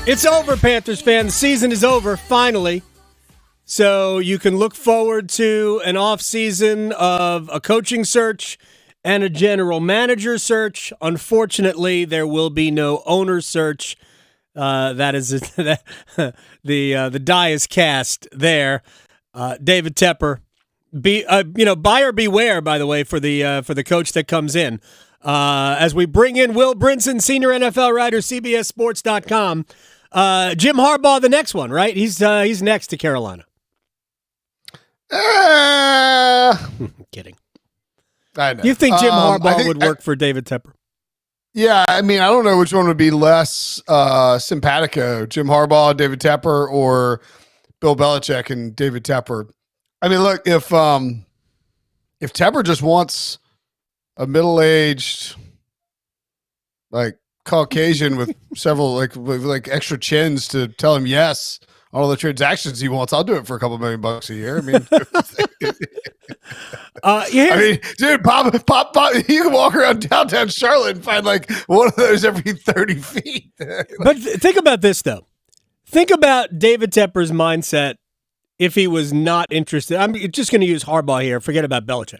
It's over, Panthers fan. The season is over, finally. So you can look forward to an off-season of a coaching search and a general manager search. Unfortunately, there will be no owner search. That is the die is cast there. David Tepper, buyer beware. By the way, for the coach that comes in, as we bring in Will Brinson, senior NFL writer, CBSSports.com. Jim Harbaugh, the next one, right? He's next to Carolina. Kidding. I know. You think Jim Harbaugh would work for David Tepper? Yeah, I mean, I don't know which one would be less simpatico, Jim Harbaugh, David Tepper, or Bill Belichick and David Tepper. I mean, look, if Tepper just wants a middle-aged, like, Caucasian with several like extra chins to tell him yes on all the transactions he wants, I'll do it for a couple $1 million a year. I mean, I mean, dude, pop, you can walk around downtown Charlotte and find like one of those every 30 feet. But think about this though. Think about David Tepper's mindset if he was not interested. I'm just going to use Harbaugh here. Forget about Belichick.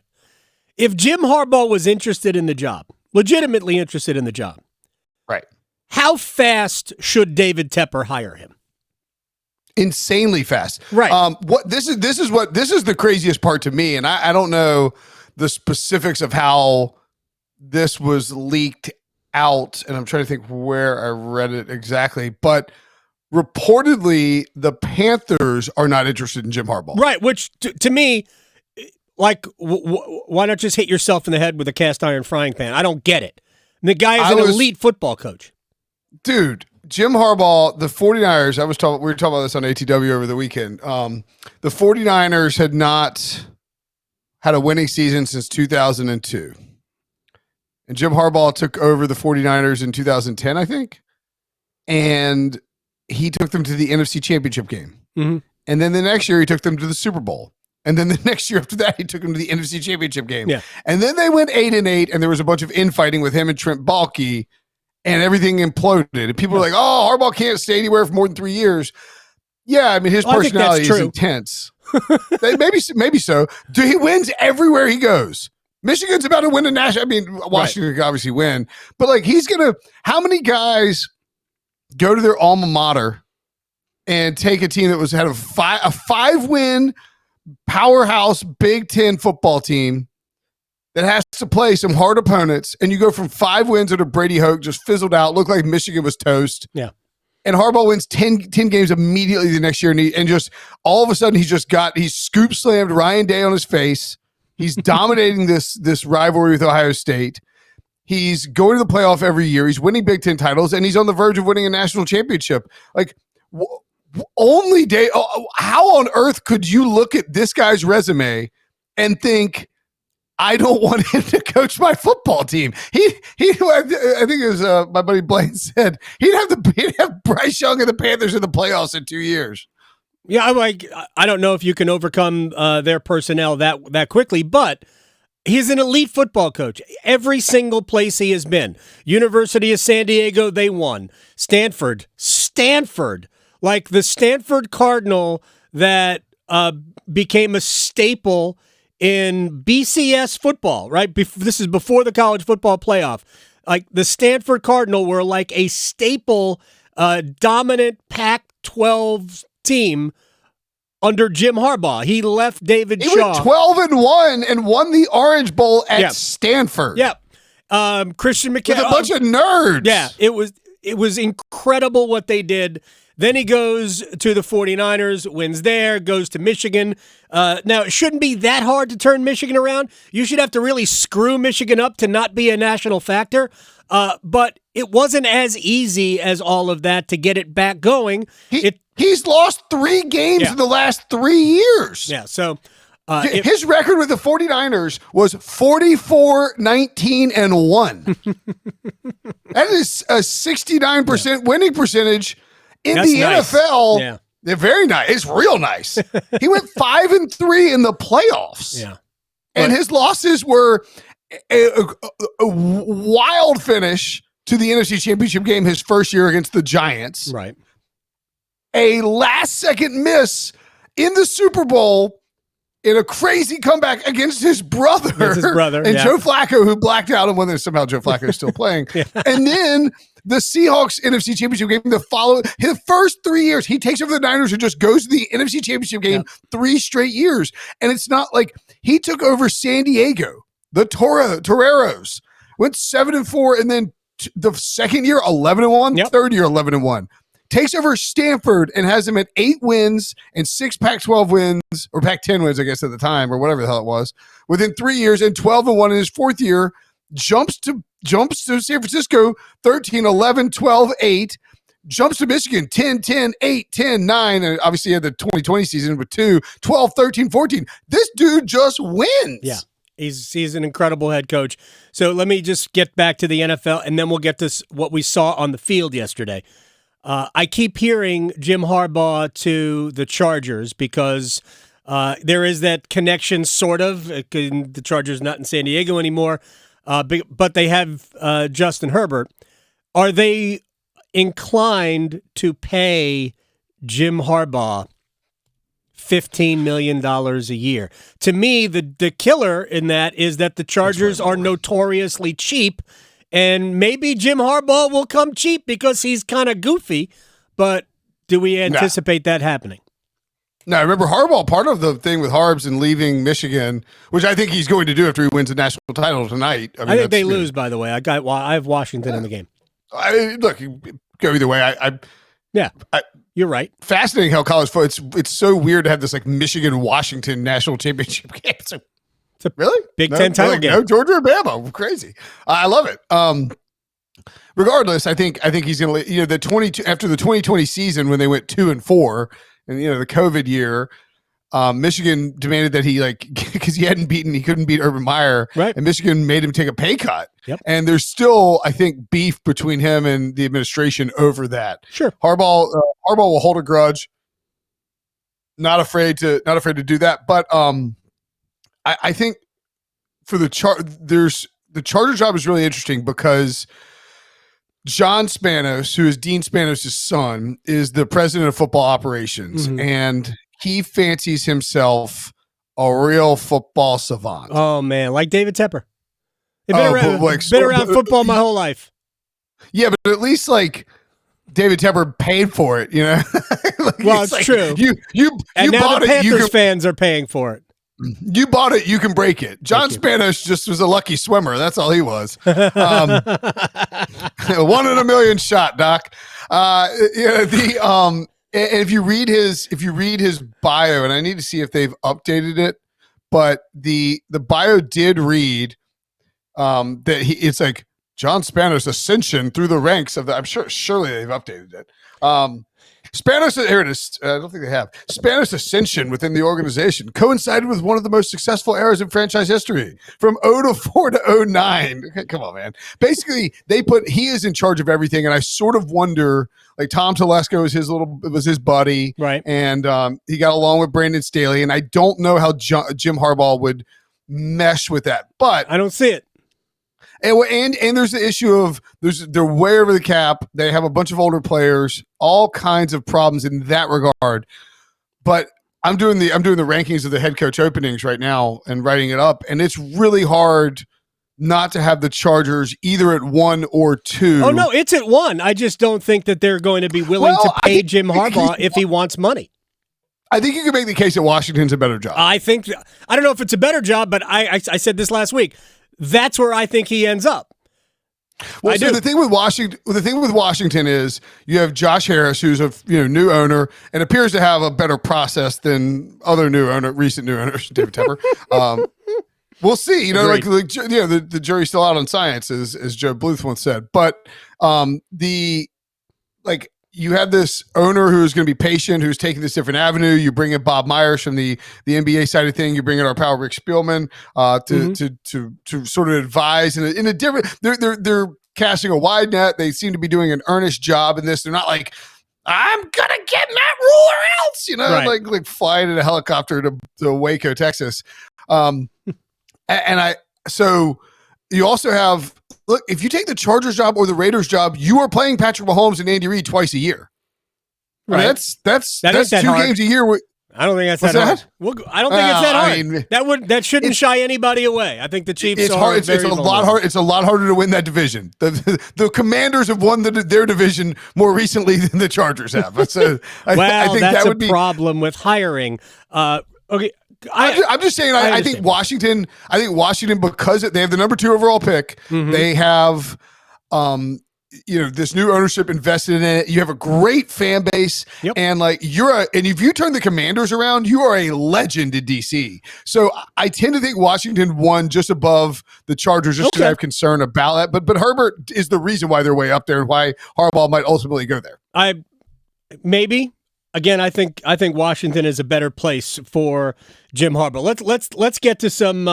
If Jim Harbaugh was interested in the job, legitimately interested in the job, right? How fast should David Tepper hire him? Insanely fast. Right. This is the craziest part to me, and I don't know the specifics of how this was leaked out, and I'm trying to think where I read it exactly, but reportedly the Panthers are not interested in Jim Harbaugh. Right, which to me, like, why not just hit yourself in the head with a cast iron frying pan? I don't get it. And the guy is an elite football coach. Dude, Jim Harbaugh, the 49ers, we were talking about this on ATW over the weekend. The 49ers had not had a winning season since 2002. And Jim Harbaugh took over the 49ers in 2010, I think. And he took them to the NFC Championship game. Mm-hmm. And then the next year, he took them to the Super Bowl. And then the next year after that, he took them to the NFC Championship game. Yeah. And then they went 8-8, and there was a bunch of infighting with him and Trent Baalke, and everything imploded. And people were like, oh, Harbaugh can't stay anywhere for more than 3 years. Yeah, I mean, his personality is intense. maybe so. Dude, he wins everywhere he goes. Michigan's about to win a national. I mean, Washington can obviously win. But, like, he's going to – how many guys go to their alma mater and take a team that had a 5-win powerhouse Big Ten football team that has to play some hard opponents, and you go from 5 wins under Brady Hoke, just fizzled out, looked like Michigan was toast. Yeah. And Harbaugh wins 10 games immediately the next year, and just all of a sudden he's scoop slammed Ryan Day on his face. He's dominating this rivalry with Ohio State. He's going to the playoff every year. He's winning Big Ten titles, and he's on the verge of winning a national championship. Like, how on earth could you look at this guy's resume and think, I don't want him to coach my football team? I think it was my buddy Blaine said he'd have Bryce Young and the Panthers in the playoffs in 2 years. Yeah, I'm like, I don't know if you can overcome their personnel that quickly, but he's an elite football coach. Every single place he has been. University of San Diego, they won. Stanford, like the Stanford Cardinal that became a staple in BCS football, right? This is before the college football playoff. Like the Stanford Cardinal were like a staple, dominant Pac-12 team under Jim Harbaugh. He left David Shaw. He went 12-1 and won the Orange Bowl at Stanford. Yeah. Christian McCaffrey. With a bunch of nerds. Yeah, it was incredible what they did. Then he goes to the 49ers, wins there, goes to Michigan. Now, it shouldn't be that hard to turn Michigan around. You should have to really screw Michigan up to not be a national factor. But it wasn't as easy as all of that to get it back going. He's lost 3 games in the last 3 years. Yeah, so... his record with the 49ers was 44-19-1. That is a 69% winning percentage. In the NFL, they're very nice. It's real nice. He went 5-3 in the playoffs. Yeah. And his losses were a wild finish to the NFC Championship game his first year against the Giants. Right. a last-second miss in the Super Bowl in a crazy comeback against his brother. And Joe Flacco, who blacked out, and when somehow Joe Flacco is still playing. And then the Seahawks NFC Championship game, his first 3 years, he takes over the Niners and just goes to the NFC Championship game 3 straight years. And it's not like he took over San Diego, the Toreros, went 7-4, and then the second year 11-1, third year 11-1. Takes over Stanford and has them at 8 wins and 6 Pac-12 wins, or Pac-10 wins, I guess, at the time, or whatever the hell it was, within 3 years, and 12-1 in his fourth year. Jumps to San Francisco 13-11, 12-8. Jumps to Michigan 10-10, 8-10, 9, and obviously had the 2020 season with 2, 12, 13, 14. This dude just wins. Yeah. He's an incredible head coach. So let me just get back to the NFL, and then we'll get to what we saw on the field yesterday. I keep hearing Jim Harbaugh to the Chargers because there is that connection, sort of. The Chargers not in San Diego anymore, but they have Justin Herbert. Are they inclined to pay Jim Harbaugh $15 million a year? To me, the killer in that is that the Chargers are notoriously cheap. And maybe Jim Harbaugh will come cheap because he's kind of goofy, but do we anticipate that happening? No, remember Harbaugh, part of the thing with Harbs and leaving Michigan, which I think he's going to do after he wins the national title tonight. I think they lose, by the way. I have Washington in the game. Look, go either way. You're right. Fascinating how college football, it's so weird to have this like Michigan-Washington national championship game. So really? Big Ten title game. No, Georgia and Bama. Crazy. I love it. Regardless, I think he's going to, after the 2020 season when they went 2-4 and, the COVID year, Michigan demanded that he because he couldn't beat Urban Meyer. Right. And Michigan made him take a pay cut. Yep. And there's still, I think, beef between him and the administration over that. Sure. Harbaugh will hold a grudge. Not afraid to do that. But, I think for the Charger job is really interesting because John Spanos, who is Dean Spanos' son, is the president of football operations, and he fancies himself a real football savant. Oh man, like David Tepper. I've been around football my whole life. Yeah, but at least David Tepper paid for it, Well, it's true. You now bought the Panthers fans are paying for it. You bought it, you can break it. John Spanos just was a lucky swimmer. That's all he was. 1 in a million shot, Doc. And if you read his bio, and I need to see if they've updated it, but the bio did read that it's like John Spanos' ascension through the ranks of the. I'm surely they've updated it. Spanos, here it is. I don't think they have. Spanos' ascension within the organization coincided with one of the most successful eras in franchise history, from 0-4 to 09. Come on, man. Basically, he is in charge of everything, and I sort of wonder, Tom Telesco was his buddy, right? And he got along with Brandon Staley, and I don't know how Jim Harbaugh would mesh with that, but I don't see it. And there's the issue of they're way over the cap. They have a bunch of older players, all kinds of problems in that regard. But I'm doing the rankings of the head coach openings right now and writing it up, and it's really hard not to have the Chargers either at 1 or 2. Oh no, it's at 1. I just don't think that they're going to be willing to pay Jim Harbaugh if he wants money. I think you can make the case that Washington's a better job. I don't know if it's a better job, but I said this last week. That's where I think he ends up. Well, the thing with Washington is you have Josh Harris, who's a new owner and appears to have a better process than other recent new owners, David Tepper. We'll see. The jury's still out on science, as Joe Bluth once said. But you have this owner who's going to be patient, who's taking this different avenue. You bring in Bob Myers from the NBA side of thing. You bring in our pal Rick Spielman to sort of advise in a different. They're casting a wide net. They seem to be doing an earnest job in this. They're not like, I'm gonna get Matt Rule or else, right. like flying in a helicopter to Waco, Texas. So you also have. Look, if you take the Chargers job or the Raiders job, you are playing Patrick Mahomes and Andy Reid twice a year. Right. I mean, that's 2 games a year. I don't think that's that hard. I don't think it's that hard. I mean, that shouldn't shy anybody away. I think the Chiefs it's are hard. It's a vulnerable. lot hard. It's a lot harder to win that division. The Commanders have won their division more recently than the Chargers have. So I think that's that would be a problem with hiring. Okay. I'm just saying. I think Washington. Because they have the number 2 overall pick. Mm-hmm. They have, this new ownership invested in it. You have a great fan base, and if you turn the Commanders around, you are a legend in DC. So I tend to think Washington won just above the Chargers, just because I have concern about that. But Herbert is the reason why they're way up there and why Harbaugh might ultimately go there. Maybe. Again, I think Washington is a better place for Jim Harbaugh. Let's get to some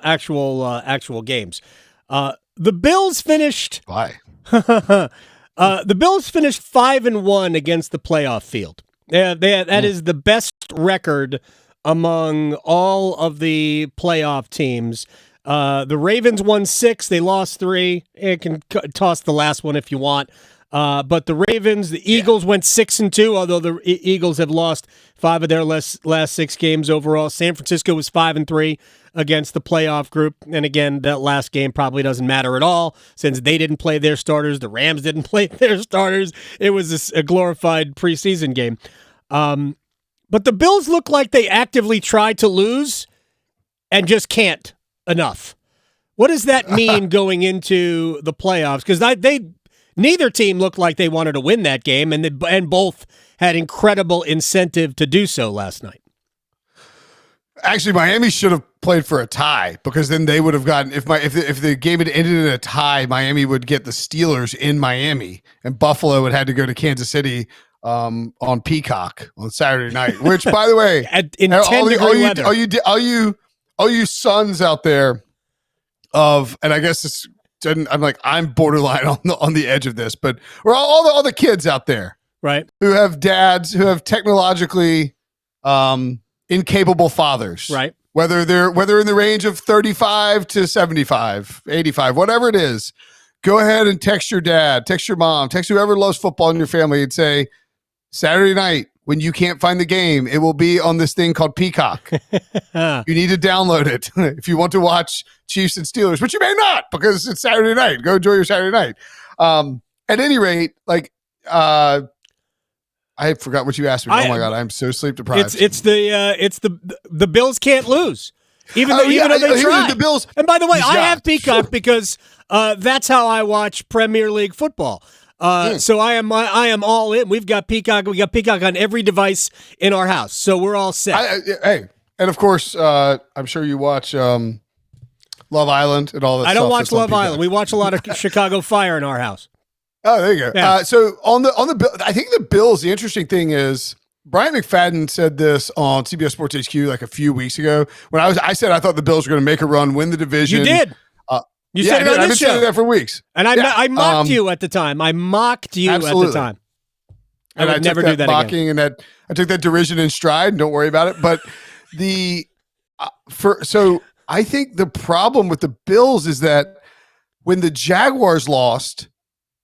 actual games. The Bills finished. Why? The Bills finished 5-1 against the playoff field. That is the best record among all of the playoff teams. The Ravens won 6. They lost 3. You can toss the last one if you want. But the Ravens, the Eagles went 6-2, although the Eagles have lost 5 of their last 6 games overall. San Francisco was 5-3 against the playoff group. And again, that last game probably doesn't matter at all since they didn't play their starters. The Rams didn't play their starters. It was a glorified preseason game. But the Bills look like they actively tried to lose and just can't enough. What does that mean going into the playoffs? Because neither team looked like they wanted to win that game, and both had incredible incentive to do so last night. Actually, Miami should have played for a tie, because then they would have gotten, if the game had ended in a tie, Miami would get the Steelers in Miami, and Buffalo would have to go to Kansas City on Peacock on Saturday night. Which, by the way, in 10-degree weather, all you sons out there and I guess I'm borderline on the edge of this, but we're all the kids out there, right, who have dads who have technologically incapable fathers, right? Whether in the range of 35 to 75, 85, whatever it is, go ahead and text your dad, text your mom, text whoever loves football in your family, and say, Saturday night, when you can't find the game, it will be on this thing called Peacock. You need to download it if you want to watch Chiefs and Steelers, but you may not, because it's Saturday night. Go enjoy your Saturday night. At any rate, I forgot what you asked me. Oh my God, I'm so sleep deprived. It's the Bills can't lose, even though they try. The Bills. And by the way, I have Peacock because that's how I watch Premier League football. So I am all in. We've got Peacock. We got Peacock on every device in our house, so we're all set. And of course, I'm sure you watch Love Island and all that. I don't watch Love Island. We watch a lot of Chicago Fire in our house. Oh, there you go. Yeah. So on the I think the Bills. The interesting thing is Brian McFadden said this on CBS Sports HQ like a few weeks ago when I said I thought the Bills were going to make a run, win the division. You did. You said it on this show. I've been saying that for weeks. And I mocked you at the time. Absolutely. At the time. I would never do that mocking again. And I took that derision in stride. And don't worry about it. But so I think the problem with the Bills is that when the Jaguars lost,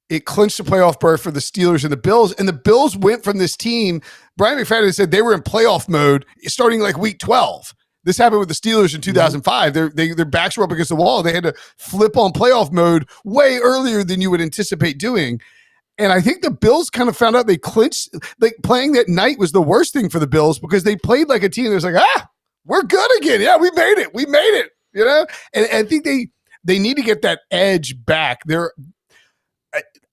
it clinched the playoff berth for the Steelers and the Bills. And the Bills went from this team. Brian McFadden said they were in playoff mode starting like week 12. This happened with the Steelers in 2005. Their backs were up against the wall. They had to flip on playoff mode way earlier than you would anticipate doing. And I think the Bills kind of found out they clinched. Like playing that night was the worst thing for the Bills because they played like a team that was like, we're good again. Yeah, we made it. You know? And I think they need to get that edge back.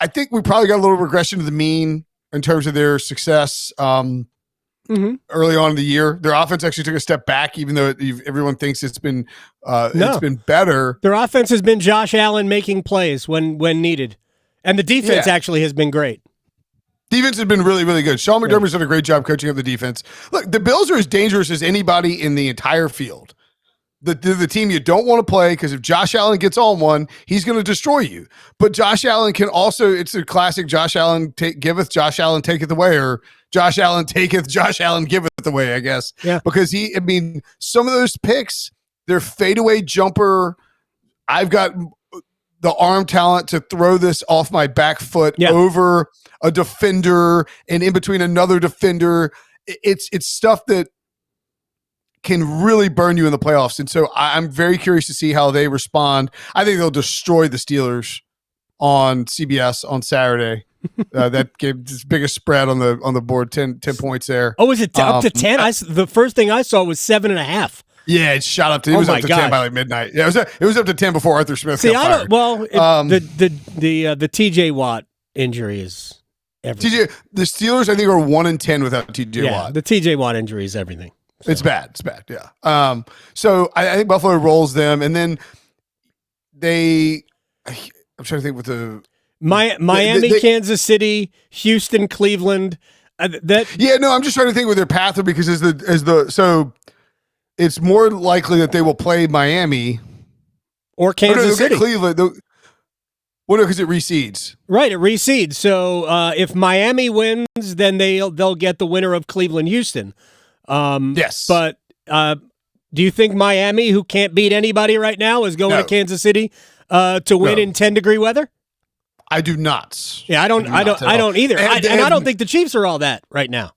I think we probably got a little regression to the mean in terms of their success. Early on in the year, their offense actually took a step back, even though everyone thinks it's been better. Their offense has been Josh Allen making plays when needed, and the defense actually has been great. Defense has been really, really good. Sean McDermott's done a great job coaching up the defense. Look, the Bills are as dangerous as anybody in the entire field. The team you don't want to play because if Josh Allen gets on one, he's going to destroy you. But Josh Allen can also, it's a classic Josh Allen giveth, Josh Allen taketh away, or Josh Allen taketh, Josh Allen giveth away, I guess. Yeah. Because some of those picks, they're fadeaway jumper. I've got the arm talent to throw this off my back foot over a defender and in between another defender. It's stuff that can really burn you in the playoffs. And so I'm very curious to see how they respond. I think they'll destroy the Steelers on CBS on Saturday. That gave the biggest spread on the board, 10 points there. Oh, is it up to 10? The first thing I saw was 7.5. Yeah, it shot up to. It was up to 10 by like midnight. Yeah, it was up to 10 before Arthur Smith got fired. The TJ Watt injury is everything. The Steelers, I think, are 1-10 without TJ Watt. The TJ Watt injury is everything. So. It's bad. It's bad. Yeah. So I think Buffalo rolls them, and then I'm trying to think with the Miami, Kansas City, Houston, Cleveland. I'm just trying to think with their path because so it's more likely that they will play Miami or Kansas City, Cleveland. Well, no, because it reseeds. Right, it reseeds. So if Miami wins, then they'll get the winner of Cleveland, Houston. Yes, but do you think Miami, who can't beat anybody right now, is going to Kansas City to win in 10-degree weather? I do not. Yeah, I don't either. And I don't think the Chiefs are all that right now.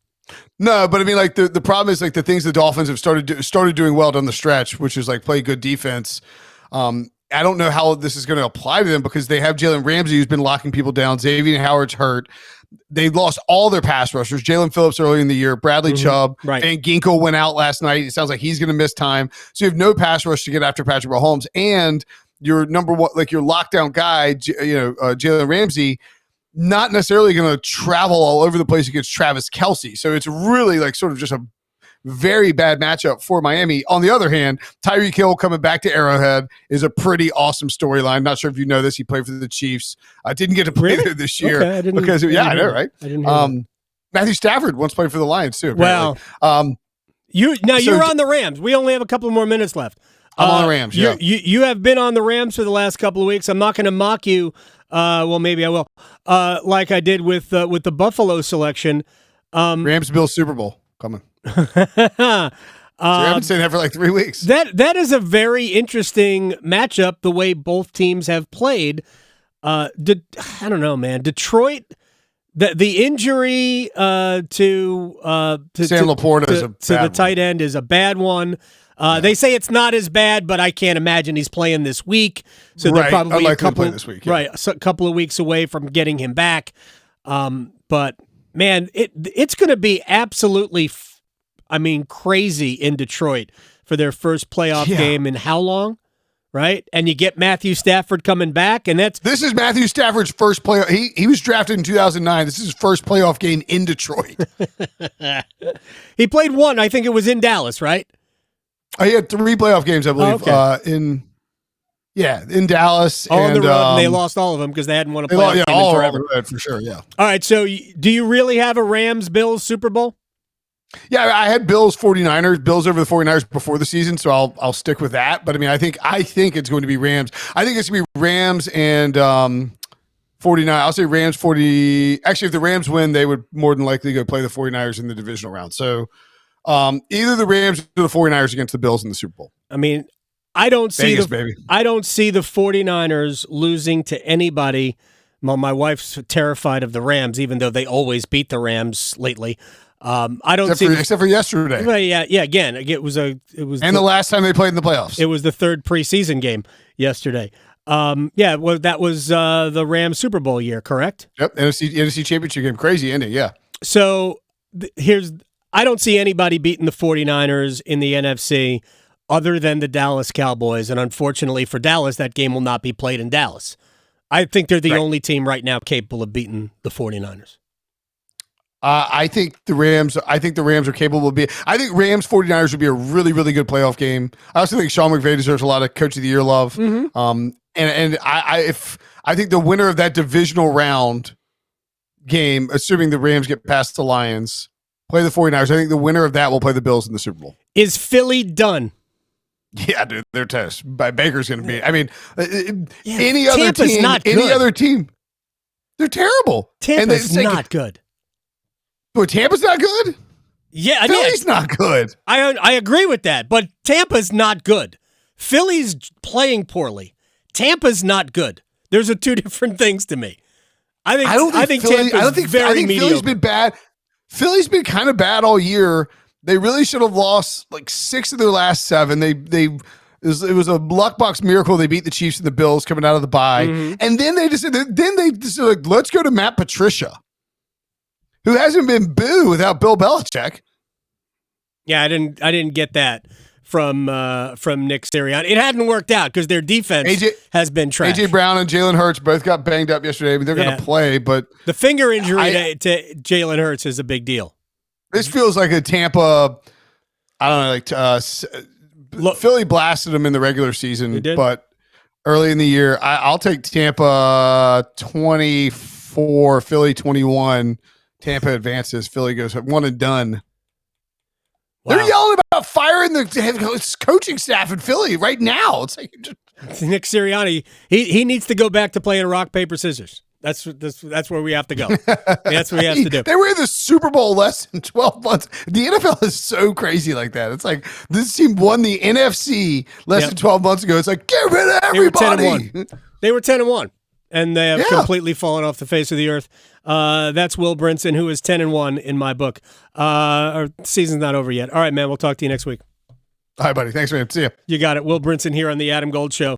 No, but I mean, like the problem is like the things the Dolphins have started doing well down the stretch, which is like play good defense. I don't know how this is going to apply to them because they have Jalen Ramsey who's been locking people down. Xavier Howard's hurt. They lost all their pass rushers. Jalen Phillips early in the year, Bradley Chubb, and Ginkle went out last night. It sounds like he's going to miss time. So you have no pass rush to get after Patrick Mahomes, and your number one, like your lockdown guy, Jalen Ramsey, not necessarily going to travel all over the place against Travis Kelce. So it's really like sort of just a very bad matchup for Miami. On the other hand, Tyreek Hill coming back to Arrowhead is a pretty awesome storyline. Not sure if you know this. He played for the Chiefs. I didn't get to play there this year I know, right? I didn't Matthew Stafford once played for the Lions too. Apparently. Well, you're on the Rams. We only have a couple more minutes left. I'm on the Rams. Yeah, you have been on the Rams for the last couple of weeks. I'm not going to mock you. Well, maybe I will. Like I did with the Buffalo selection. Rams Bills Super Bowl coming. So I haven't seen that for like 3 weeks. That is a very interesting matchup. The way both teams have played. I don't know, man. Detroit. The injury to Sam Laporta is a bad the tight end is a bad one. They say it's not as bad, but I can't imagine he's playing this week. So they're probably a couple this week, so a couple of weeks away from getting him back. But man, it's going to be absolutely, crazy in Detroit for their first playoff game in how long? Right, and you get Matthew Stafford coming back, and this is Matthew Stafford's first playoff. He was drafted in 2009. This is his first playoff game in Detroit. He played one. I think it was in Dallas, right? He had 3 playoff games, I believe, in Dallas. On the road, and they lost all of them because they hadn't won a playoff game in forever. For sure, yeah. All right, so do you really have a Rams-Bills Super Bowl? Yeah, I had Bills 49ers, Bills over the 49ers before the season, so I'll stick with that. But I think it's going to be Rams. I think it's going to be Rams and 49. I'll say Rams 40. Actually, if the Rams win, they would more than likely go play the 49ers in the divisional round. So either the Rams or the 49ers against the Bills in the Super Bowl. I don't see the 49ers losing to anybody. Well, my wife's terrified of the Rams, even though they always beat the Rams lately. I don't except for yesterday. Well, yeah. Again, it was the last time they played in the playoffs. It was the third preseason game yesterday. That was the Rams Super Bowl year, correct? Yep, NFC Championship game, crazy ending. Yeah. So I don't see anybody beating the 49ers in the NFC other than the Dallas Cowboys, and unfortunately for Dallas, that game will not be played in Dallas. I think they're the only team right now capable of beating the 49ers. I think the Rams are capable of being. I think Rams 49ers would be a really, really good playoff game. I also think Sean McVay deserves a lot of Coach of the Year love. Mm-hmm. And I think the winner of that divisional round game, assuming the Rams get past the Lions, play the 49ers. I think the winner of that will play the Bills in the Super Bowl. Is Philly done? Yeah, dude, they're toast. Baker's going to be. Any other team, they're terrible. Tampa's not good. But Tampa's not good? Yeah, Philly's not good. I agree with that, but Tampa's not good. Philly's playing poorly. Tampa's not good. Those are two different things to me. I think Philly, Tampa's very mediocre. Philly's been bad. Philly's been kind of bad all year. They really should have lost like 6 of their last 7. It was a luck box miracle. They beat the Chiefs and the Bills coming out of the bye, and then they just like, let's go to Matt Patricia, who hasn't been boo without Bill Belichick. Yeah, I didn't get that from Nick Sirianni. It hadn't worked out because their defense has been trash. AJ Brown and Jalen Hurts both got banged up yesterday, but they're going to play. But the finger injury to Jalen Hurts is a big deal. This feels like a Tampa. I don't know, like Philly blasted them in the regular season, but early in the year, I'll take Tampa 24, Philly 21. Tampa advances. Philly goes 1 and done. Wow. They're yelling about firing the coaching staff in Philly right now. It's like Nick Sirianni. He needs to go back to playing rock, paper, scissors. That's where we have to go. That's what we have to do. They were in the Super Bowl less than 12 months. The NFL is so crazy like that. It's like this team won the NFC less than 12 months ago. It's like, get rid of everybody. They were 10-1. And they have completely fallen off the face of the earth. That's Will Brinson, who is 10-1 in my book. Our season's not over yet. All right, man. We'll talk to you next week. All right, buddy. Thanks, man. See ya. You got it. Will Brinson here on the Adam Gold Show.